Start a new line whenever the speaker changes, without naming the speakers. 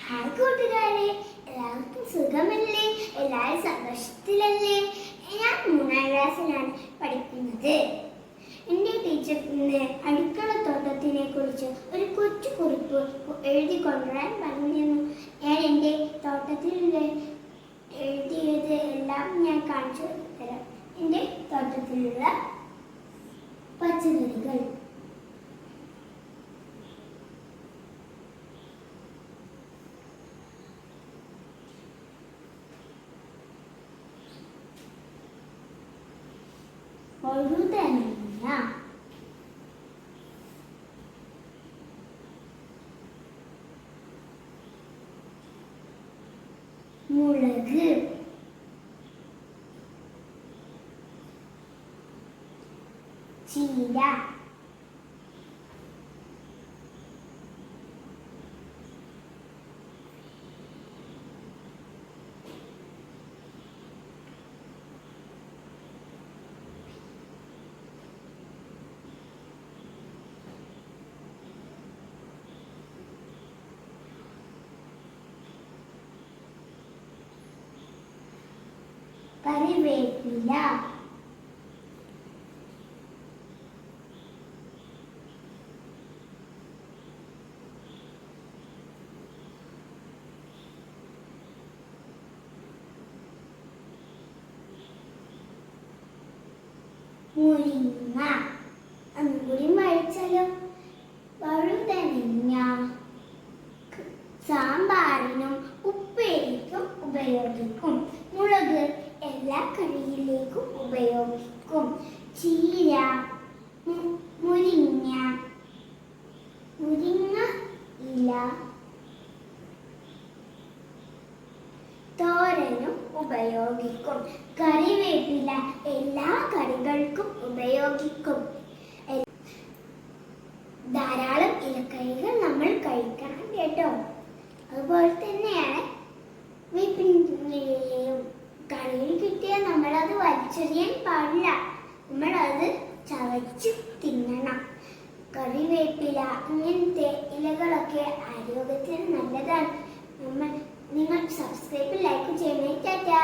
Hi കൂട്ടുകാരെ, എല്ലാവർക്കും സുഖമല്ലേ? എല്ലാവരും സന്തോഷത്തിലല്ലേ? ഞാൻ 3ാം ക്ലാസ്സിലാണ് പഠിക്കുന്നത്. എൻ്റെ ടീച്ചർ ഇന്ന് അടുക്കളത്തോട്ടത്തിനെ കുറിച്ച് ഒരു കൊച്ചു കുറിപ്പ് എഴുതി കൊണ്ടുവരാൻ പറഞ്ഞിരുന്നു. ഞാൻ എൻ്റെ തോട്ടത്തിൽ എഴുതിയത് എല്ലാം ഞാൻ കാണിച്ചു തരാം. എൻ്റെ തോട്ടത്തിലുള്ള പച്ചക്കറികൾ. വഴുതനങ്ങ, മുളക്, ചീര, കറിവേപ്പില, മുരിങ്ങ. ഒന്നുകൂടി വായിച്ചാലോ? വഴുതനങ്ങ സാമ്പാറിനും ഉപ്പേരിക്കും ഉപയോഗിക്കും. മുളക് എല്ലാ കറിയിലേക്കും ഉപയോഗിക്കും. ചീര, മുരിങ്ങ ഇല തോരനും ഉപയോഗിക്കും. കറിവേപ്പില എല്ലാ കറികൾക്കും ഉപയോഗിക്കും. ധാരാളം ഇലക്കറികൾ നമ്മൾ കഴിക്കണം കേട്ടോ. അതുപോലെ തന്നെയാണ് വേപ്പിലയും. കറിയിൽ കിട്ടിയാൽ നമ്മളത് വലിച്ചെറിയാൻ പാടില്ല. നമ്മളത് ചവച്ച് തിന്നണം. കറിവേപ്പില ഇങ്ങനത്തെ ഇലകളൊക്കെ ആരോഗ്യത്തിന് നല്ലതാണ്. നിങ്ങൾ സബ്സ്ക്രൈബ് ലൈക്ക് ചെയ്യണേ. ടാറ്റാ.